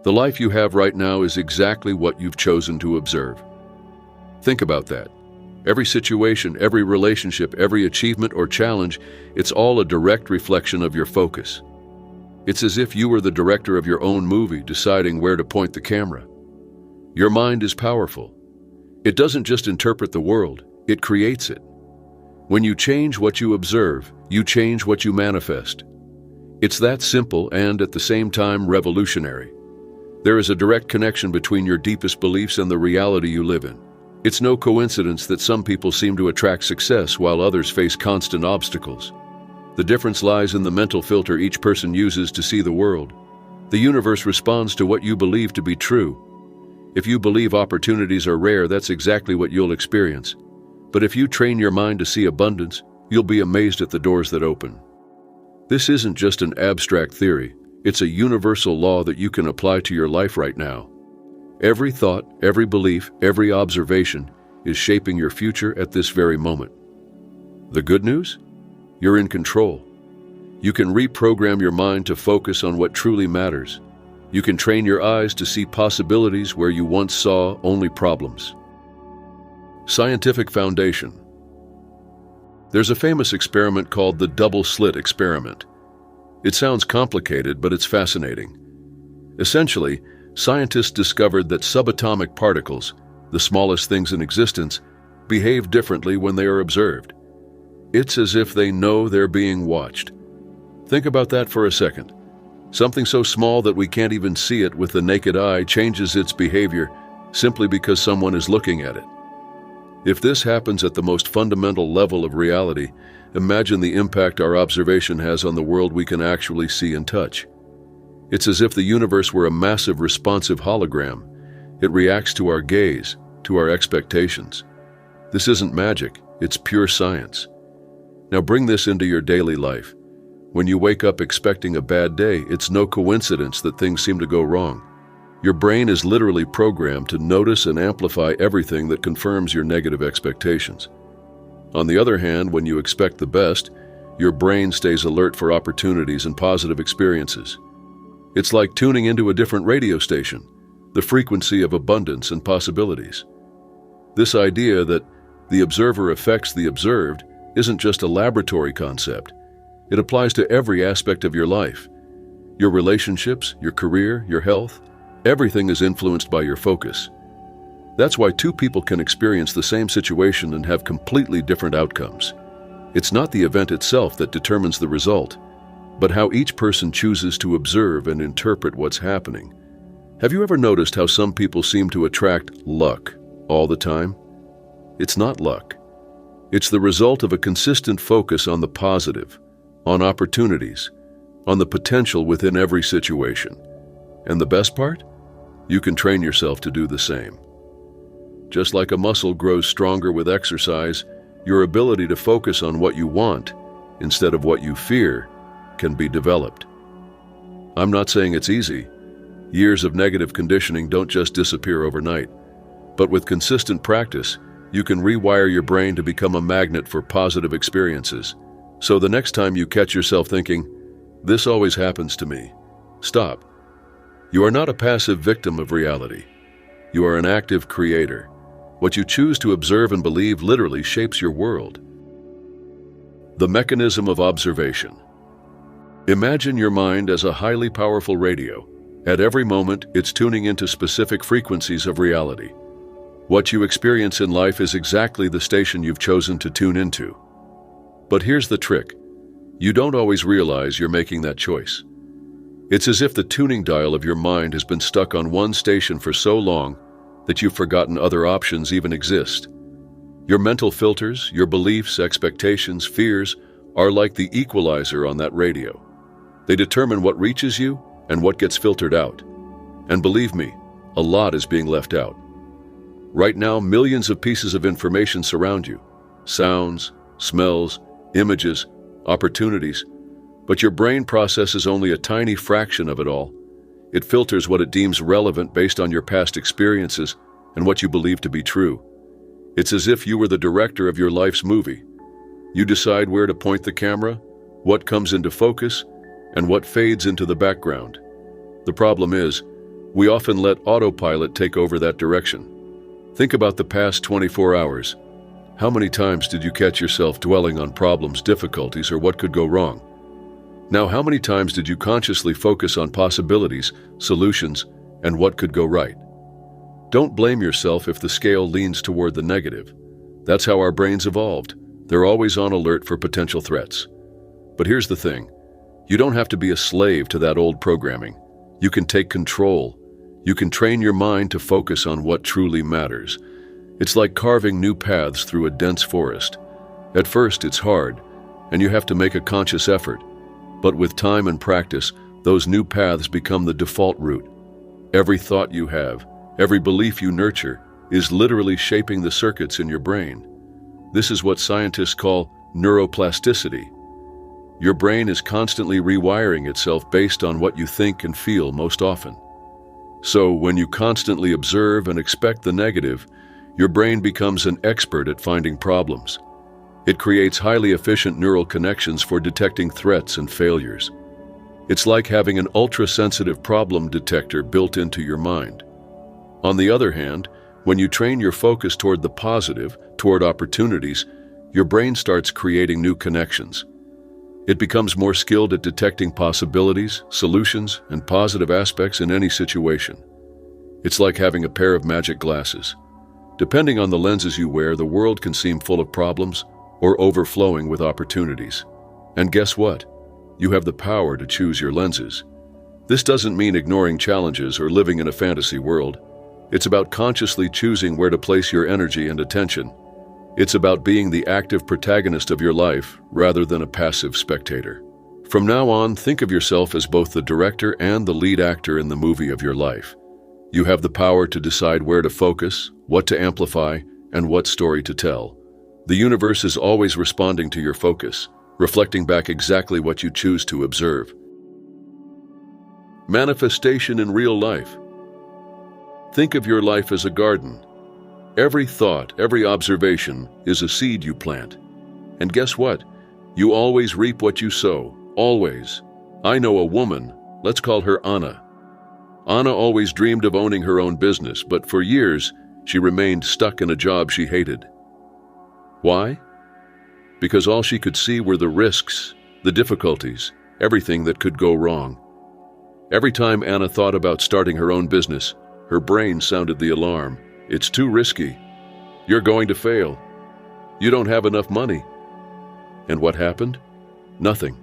The life you have right now is exactly what you've chosen to observe. Think about that. Every situation, every relationship, every achievement or challenge, it's all a direct reflection of your focus. It's as if you were the director of your own movie, deciding where to point the camera. Your mind is powerful. It doesn't just interpret the world, it creates it. When you change what you observe, you change what you manifest. It's that simple and, at the same time, revolutionary. There is a direct connection between your deepest beliefs and the reality you live in. It's no coincidence that some people seem to attract success while others face constant obstacles. The difference lies in the mental filter each person uses to see the world. The universe responds to what you believe to be true. If you believe opportunities are rare, that's exactly what you'll experience. But if you train your mind to see abundance, you'll be amazed at the doors that open. This isn't just an abstract theory. It's a universal law that you can apply to your life right now. Every thought, every belief, every observation is shaping your future at this very moment. The good news? You're in control. You can reprogram your mind to focus on what truly matters. You can train your eyes to see possibilities where you once saw only problems. Scientific foundation. There's a famous experiment called the double-slit experiment. It sounds complicated, but it's fascinating. Essentially, scientists discovered that subatomic particles, the smallest things in existence, behave differently when they are observed. It's as if they know they're being watched. Think about that for a second. Something so small that we can't even see it with the naked eye changes its behavior simply because someone is looking at it. If this happens at the most fundamental level of reality, imagine the impact our observation has on the world we can actually see and touch. It's as if the universe were a massive responsive hologram. It reacts to our gaze, to our expectations. This isn't magic, it's pure science. Now bring this into your daily life. When you wake up expecting a bad day, it's no coincidence that things seem to go wrong. Your brain is literally programmed to notice and amplify everything that confirms your negative expectations. On the other hand, when you expect the best, your brain stays alert for opportunities and positive experiences. It's like tuning into a different radio station, the frequency of abundance and possibilities. This idea that the observer affects the observed isn't just a laboratory concept. It applies to every aspect of your life. Your relationships, your career, your health, everything is influenced by your focus. That's why two people can experience the same situation and have completely different outcomes. It's not the event itself that determines the result, but how each person chooses to observe and interpret what's happening. Have you ever noticed how some people seem to attract luck all the time? It's not luck. It's the result of a consistent focus on the positive, on opportunities, on the potential within every situation. And the best part? You can train yourself to do the same. Just like a muscle grows stronger with exercise, your ability to focus on what you want instead of what you fear can be developed. I'm not saying it's easy. Years of negative conditioning don't just disappear overnight. But with consistent practice, you can rewire your brain to become a magnet for positive experiences. So the next time you catch yourself thinking, "This always happens to me," stop. You are not a passive victim of reality. You are an active creator. What you choose to observe and believe literally shapes your world. The mechanism of observation. Imagine your mind as a highly powerful radio. At every moment, it's tuning into specific frequencies of reality. What you experience in life is exactly the station you've chosen to tune into. But here's the trick. You don't always realize you're making that choice. It's as if the tuning dial of your mind has been stuck on one station for so long that you've forgotten other options even exist. Your mental filters, your beliefs, expectations, fears are like the equalizer on that radio. They determine what reaches you and what gets filtered out. And believe me, a lot is being left out. Right now, millions of pieces of information surround you. Sounds, smells, images, opportunities. But your brain processes only a tiny fraction of it all. It filters what it deems relevant based on your past experiences and what you believe to be true. It's as if you were the director of your life's movie. You decide where to point the camera, what comes into focus, and what fades into the background. The problem is, We often let autopilot take over that direction. Think about the past 24 hours. How many times did you catch yourself dwelling on problems, difficulties, or what could go wrong? Now, how many times did you consciously focus on possibilities, solutions, and what could go right? Don't blame yourself if the scale leans toward the negative. That's how our brains evolved. They're always on alert for potential threats. But here's the thing. You don't have to be a slave to that old programming. You can take control. You can train your mind to focus on what truly matters. It's like carving new paths through a dense forest. At first, it's hard, and you have to make a conscious effort. But with time and practice, those new paths become the default route. Every thought you have, every belief you nurture, is literally shaping the circuits in your brain. This is what scientists call neuroplasticity. Your brain is constantly rewiring itself based on what you think and feel most often. So, when you constantly observe and expect the negative, your brain becomes an expert at finding problems. It creates highly efficient neural connections for detecting threats and failures. It's like having an ultra-sensitive problem detector built into your mind. On the other hand, when you train your focus toward the positive, toward opportunities, your brain starts creating new connections. It becomes more skilled at detecting possibilities, solutions, and positive aspects in any situation. It's like having a pair of magic glasses. Depending on the lenses you wear, the world can seem full of problems or overflowing with opportunities. And guess what? You have the power to choose your lenses. This doesn't mean ignoring challenges or living in a fantasy world. It's about consciously choosing where to place your energy and attention. It's about being the active protagonist of your life rather than a passive spectator. From now on, think of yourself as both the director and the lead actor in the movie of your life. You have the power to decide where to focus, what to amplify, and what story to tell. The universe is always responding to your focus, reflecting back exactly what you choose to observe. Manifestation in real life. Think of your life as a garden. Every thought, every observation is a seed you plant. And guess what? You always reap what you sow, always. I know a woman, let's call her Anna. Anna always dreamed of owning her own business, but for years, she remained stuck in a job she hated. Why? Because all she could see were the risks, the difficulties, everything that could go wrong. Every time Anna thought about starting her own business, her brain sounded the alarm. It's too risky. You're going to fail. You don't have enough money. And what happened? Nothing.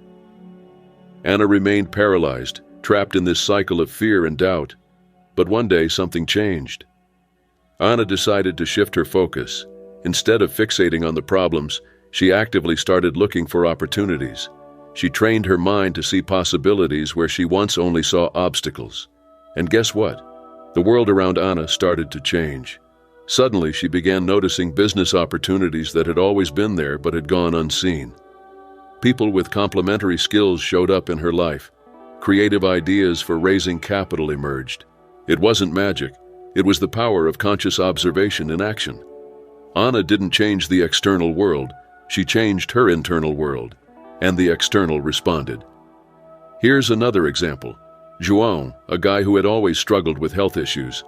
Anna remained paralyzed, trapped in this cycle of fear and doubt. But one day something changed. Anna decided to shift her focus. Instead of fixating on the problems, she actively started looking for opportunities. She trained her mind to see possibilities where she once only saw obstacles. And guess what? The world around Anna started to change. Suddenly, she began noticing business opportunities that had always been there but had gone unseen. People with complementary skills showed up in her life. Creative ideas for raising capital emerged. It wasn't magic. It was the power of conscious observation in action. Anna didn't change the external world. She changed her internal world, and the external responded. Here's another example. João, a guy who had always struggled with health issues.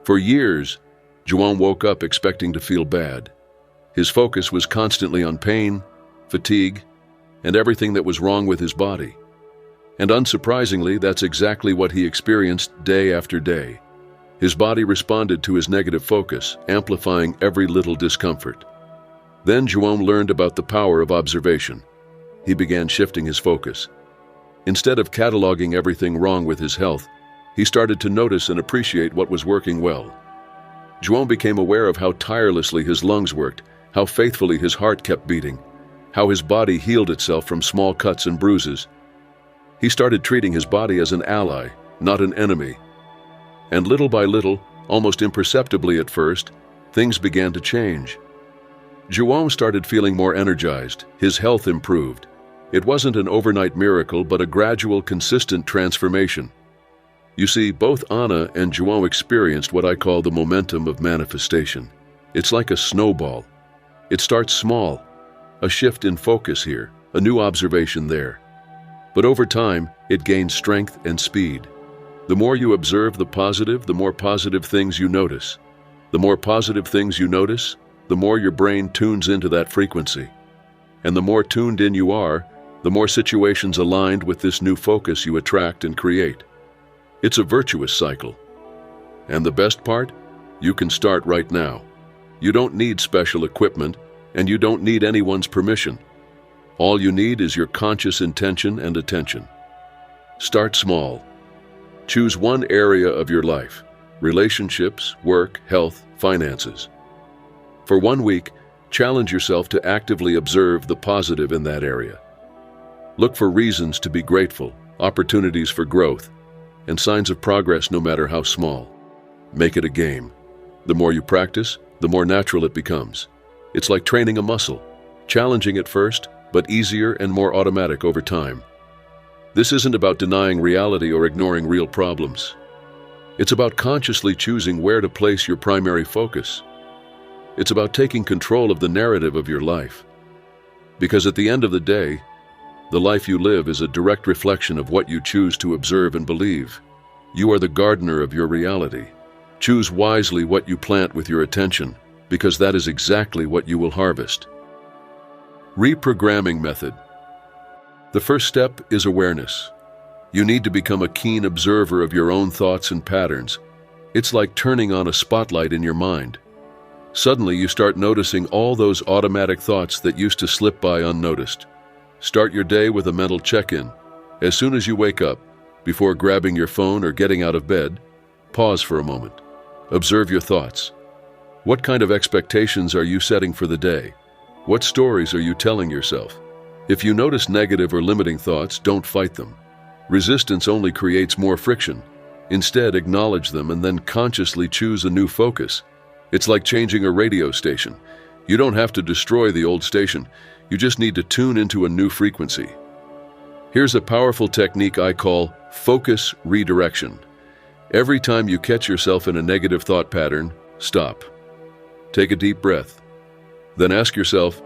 For years, João woke up expecting to feel bad. His focus was constantly on pain, fatigue, and everything that was wrong with his body. And unsurprisingly, that's exactly what he experienced day after day. His body responded to his negative focus, amplifying every little discomfort. Then João learned about the power of observation. He began shifting his focus. Instead of cataloging everything wrong with his health, he started to notice and appreciate what was working well. João became aware of how tirelessly his lungs worked, how faithfully his heart kept beating, how his body healed itself from small cuts and bruises. He started treating his body as an ally, not an enemy. And little by little, almost imperceptibly at first, things began to change. João started feeling more energized. His health improved. It wasn't an overnight miracle, but a gradual, consistent transformation. You see, both Anna and João experienced what I call the momentum of manifestation. It's like a snowball. It starts small, a shift in focus here, a new observation there. But over time, it gains strength and speed. The more you observe the positive, the more positive things you notice. The more positive things you notice, the more your brain tunes into that frequency. And the more tuned in you are, the more situations aligned with this new focus you attract and create. It's a virtuous cycle. And the best part? You can start right now. You don't need special equipment, and you don't need anyone's permission. All you need is your conscious intention and attention. Start small. Choose one area of your life: relationships, work, health, finances. For 1 week, challenge yourself to actively observe the positive in that area. Look for reasons to be grateful, opportunities for growth, and signs of progress no matter how small. Make it a game. The more you practice, the more natural it becomes. It's like training a muscle, challenging at first, but easier and more automatic over time. This isn't about denying reality or ignoring real problems. It's about consciously choosing where to place your primary focus. It's about taking control of the narrative of your life. Because at the end of the day, the life you live is a direct reflection of what you choose to observe and believe. You are the gardener of your reality. Choose wisely what you plant with your attention, because that is exactly what you will harvest. Reprogramming method. The first step is awareness. You need to become a keen observer of your own thoughts and patterns. It's like turning on a spotlight in your mind. Suddenly you start noticing all those automatic thoughts that used to slip by unnoticed. Start your day with a mental check-in. As soon as you wake up, before grabbing your phone or getting out of bed, pause for a moment. Observe your thoughts. What kind of expectations are you setting for the day? What stories are you telling yourself? If you notice negative or limiting thoughts, don't fight them. Resistance only creates more friction. Instead, acknowledge them and then consciously choose a new focus. It's like changing a radio station. You don't have to destroy the old station. You just need to tune into a new frequency. Here's a powerful technique I call focus redirection. Every time you catch yourself in a negative thought pattern, stop. Take a deep breath. Then ask yourself,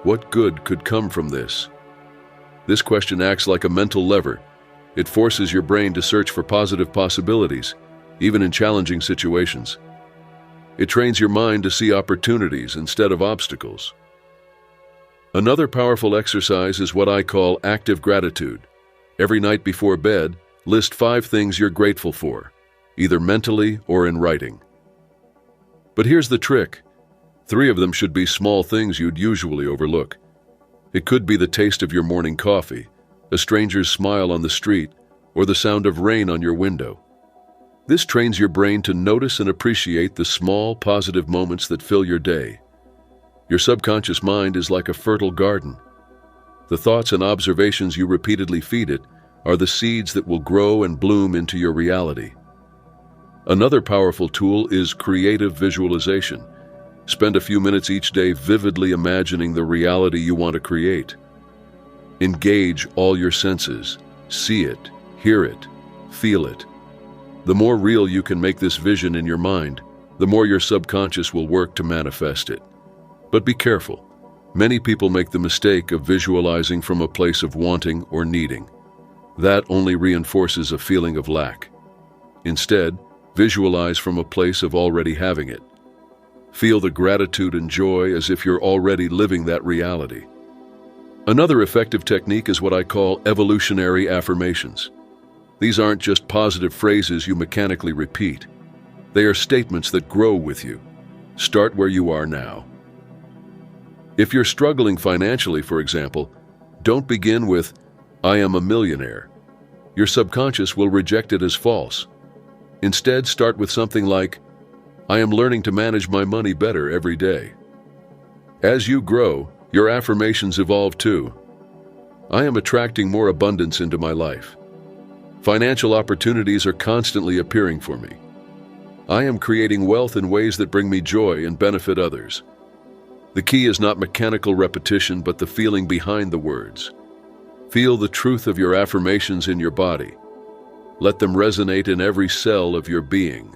what good could come from this? This question acts like a mental lever. It forces your brain to search for positive possibilities, even in challenging situations. It trains your mind to see opportunities instead of obstacles. Another powerful exercise is what I call active gratitude. Every night before bed, list 5 things you're grateful for, either mentally or in writing. But here's the trick. 3 of them should be small things you'd usually overlook. It could be the taste of your morning coffee, a stranger's smile on the street, or the sound of rain on your window. This trains your brain to notice and appreciate the small, positive moments that fill your day. Your subconscious mind is like a fertile garden. The thoughts and observations you repeatedly feed it are the seeds that will grow and bloom into your reality. Another powerful tool is creative visualization. Spend a few minutes each day vividly imagining the reality you want to create. Engage all your senses. See it, hear it, feel it. The more real you can make this vision in your mind, the more your subconscious will work to manifest it. But be careful. Many people make the mistake of visualizing from a place of wanting or needing. That only reinforces a feeling of lack. Instead, visualize from a place of already having it. Feel the gratitude and joy as if you're already living that reality. Another effective technique is what I call evolutionary affirmations. These aren't just positive phrases you mechanically repeat. They are statements that grow with you. Start where you are now. If you're struggling financially, for example, don't begin with, "I am a millionaire." Your subconscious will reject it as false. Instead, start with something like, "I am learning to manage my money better every day." As you grow, your affirmations evolve too. "I am attracting more abundance into my life. Financial opportunities are constantly appearing for me. I am creating wealth in ways that bring me joy and benefit others." The key is not mechanical repetition, but the feeling behind the words. Feel the truth of your affirmations in your body. Let them resonate in every cell of your being.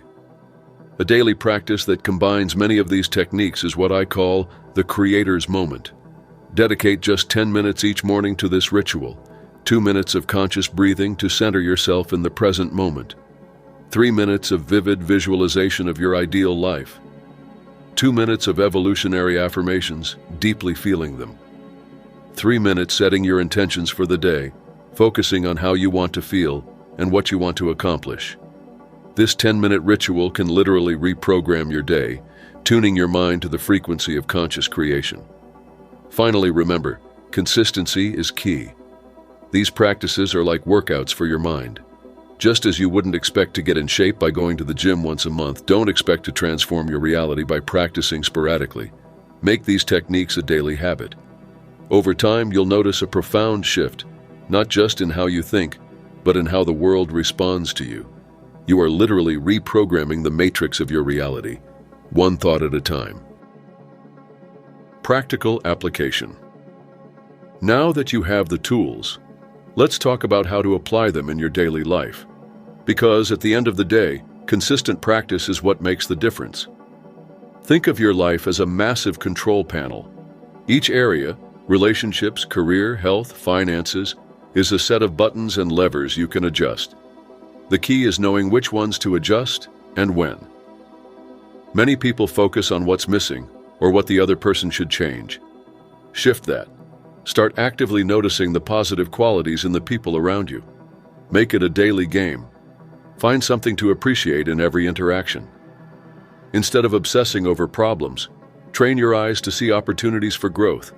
A daily practice that combines many of these techniques is what I call the creator's moment. Dedicate just 10 minutes each morning to this ritual. 2 minutes of conscious breathing to center yourself in the present moment. 3 minutes of vivid visualization of your ideal life. 2 minutes of evolutionary affirmations, deeply feeling them. 3 minutes setting your intentions for the day, focusing on how you want to feel and what you want to accomplish. This 10-minute ritual can literally reprogram your day, tuning your mind to the frequency of conscious creation. Finally, remember, consistency is key. These practices are like workouts for your mind. Just as you wouldn't expect to get in shape by going to the gym once a month, don't expect to transform your reality by practicing sporadically. Make these techniques a daily habit. Over time, you'll notice a profound shift, not just in how you think, but in how the world responds to you. You are literally reprogramming the matrix of your reality, one thought at a time. Practical application. Now that you have the tools, let's talk about how to apply them in your daily life. Because at the end of the day, consistent practice is what makes the difference. Think of your life as a massive control panel. Each area, relationships, career, health, finances, is a set of buttons and levers you can adjust. The key is knowing which ones to adjust and when. Many people focus on what's missing or what the other person should change. Shift that. Start actively noticing the positive qualities in the people around you. Make it a daily game. Find something to appreciate in every interaction. Instead of obsessing over problems, train your eyes to see opportunities for growth.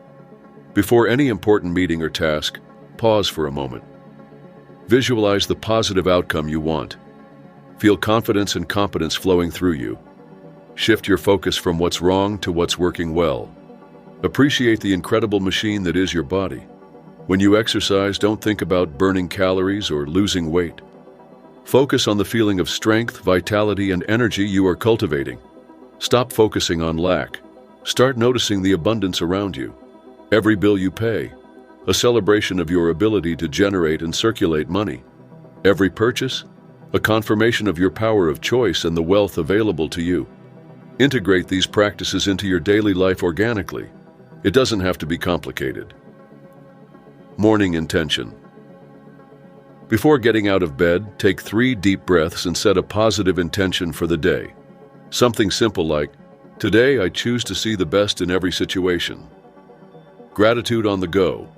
Before any important meeting or task, pause for a moment. Visualize the positive outcome you want. Feel confidence and competence flowing through you. Shift your focus from what's wrong to what's working well. Appreciate the incredible machine that is your body. When you exercise, don't think about burning calories or losing weight. Focus on the feeling of strength, vitality, and energy you are cultivating. Stop focusing on lack. Start noticing the abundance around you. Every bill you pay, a celebration of your ability to generate and circulate money. Every purchase, a confirmation of your power of choice and the wealth available to you. Integrate these practices into your daily life organically. It doesn't have to be complicated. Morning intention. Before getting out of bed, take 3 deep breaths and set a positive intention for the day. Something simple like, "Today I choose to see the best in every situation." Gratitude on the go.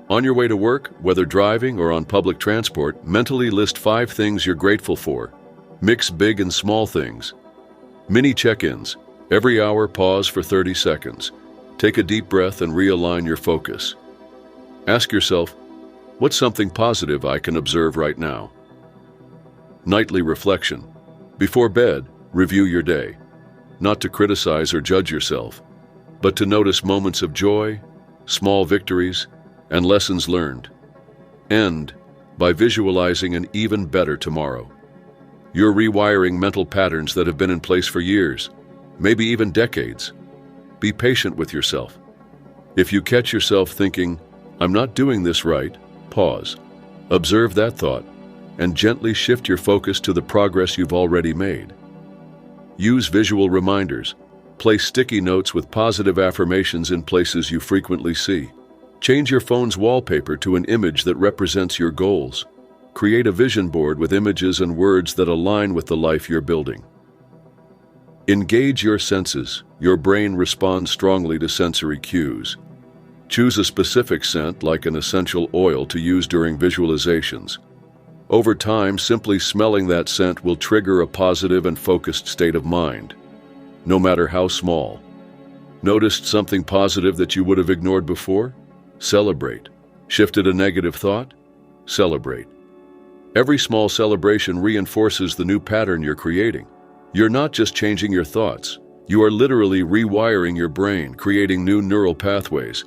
On your way to work, whether driving or on public transport, mentally list 5 things you're grateful for. Mix big and small things. Mini check-ins. Every hour, pause for 30 seconds. Take a deep breath and realign your focus. Ask yourself, what's something positive I can observe right now? Nightly reflection. Before bed, review your day. Not to criticize or judge yourself, but to notice moments of joy, small victories, and lessons learned. End by visualizing an even better tomorrow. You're rewiring mental patterns that have been in place for years, maybe even decades. Be patient with yourself. If you catch yourself thinking, "I'm not doing this right," pause. Observe that thought and gently shift your focus to the progress you've already made. Use visual reminders. Place sticky notes with positive affirmations in places you frequently see. Change your phone's wallpaper to an image that represents your goals. Create a vision board with images and words that align with the life you're building. Engage your senses. Your brain responds strongly to sensory cues. Choose a specific scent, like an essential oil, to use during visualizations. Over time, simply smelling that scent will trigger a positive and focused state of mind, no matter how small. Noticed something positive that you would have ignored before? Celebrate. Shifted a negative thought? Celebrate. Every small celebration reinforces the new pattern you're creating. You're not just changing your thoughts. You are literally rewiring your brain, creating new neural pathways.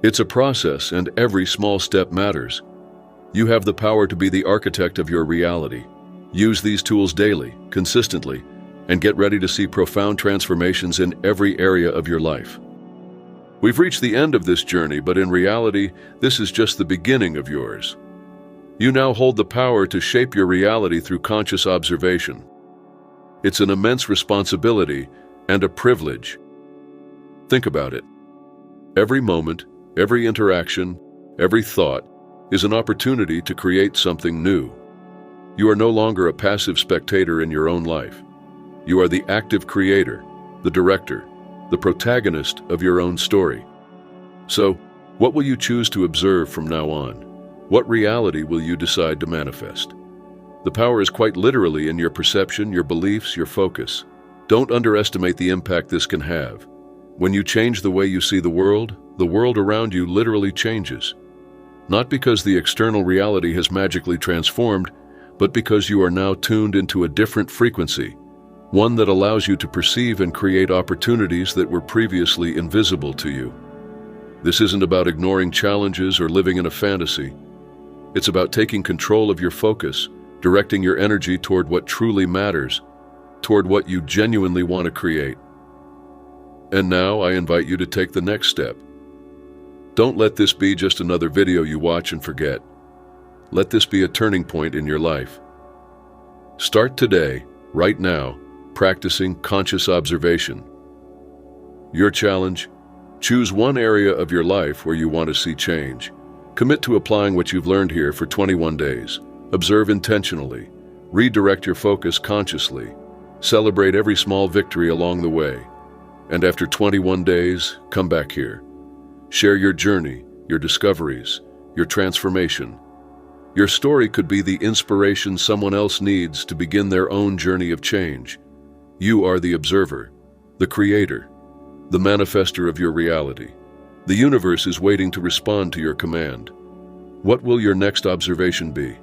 It's a process, and every small step matters. You have the power to be the architect of your reality. Use these tools daily, consistently, and get ready to see profound transformations in every area of your life. We've reached the end of this journey, but in reality, this is just the beginning of yours. You now hold the power to shape your reality through conscious observation. It's an immense responsibility and a privilege. Think about it. Every moment, every interaction, every thought is an opportunity to create something new. You are no longer a passive spectator in your own life. You are the active creator, the director, the protagonist of your own story. So, what will you choose to observe from now on? What reality will you decide to manifest? The power is quite literally in your perception, your beliefs, your focus. Don't underestimate the impact this can have. When you change the way you see the world around you literally changes. Not because the external reality has magically transformed, but because you are now tuned into a different frequency, one that allows you to perceive and create opportunities that were previously invisible to you. This isn't about ignoring challenges or living in a fantasy. It's about taking control of your focus, directing your energy toward what truly matters, toward what you genuinely want to create. And now I invite you to take the next step. Don't let this be just another video you watch and forget. Let this be a turning point in your life. Start today, right now, practicing conscious observation. Your challenge: choose one area of your life where you want to see change. Commit to applying what you've learned here for 21 days. Observe intentionally. Redirect your focus consciously. Celebrate every small victory along the way. And after 21 days, come back here. Share your journey, your discoveries, your transformation. Your story could be the inspiration someone else needs to begin their own journey of change. You are the observer, the creator, the manifester of your reality. The universe is waiting to respond to your command. What will your next observation be?